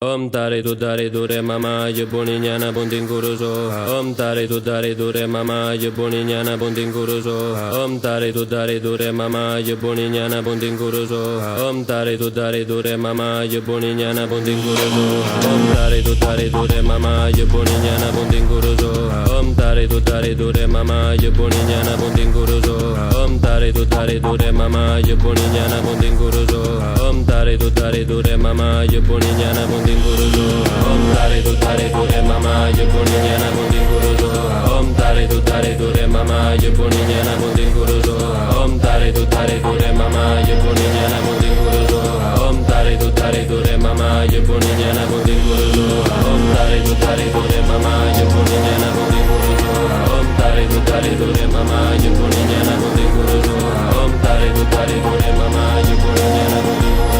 Om tare tu tare tu re mama je boni nyana bunting guru so. Om tare tu tare tu re mama je boni nyana bunting guru so. Om tare tu tare tu re mama je boni nyana bunting guru so. Om tare tu tare tu re mama je boni nyana bunting guru so. Om tare tu tare tu re mama je boni nyana bunting guru so. Om tare tu tare tu re mama je boni nyana bunting guru so. Om tare tu tare tu re mama je boni nyana bunting guru so. Om tare tu tare tu re mama je boni nyana bunting guru so. Om tare tu tare tu re mama je boni nyana bunting guru so. Om tare tu tare tu re mama je boni nyana bunting guru so. Om tare tu tare tu re mama je boni nyana bunting guru so. Om tare tu tare tu re mama je boni nyana bunting guru so. Om tare tu tare tu re mama je boni nyana bunting guru so. Om tare tu tare tu re mama je boni nyana bunting guru so. Om tare tu tare tu re mama je boni nyana bunting guru so.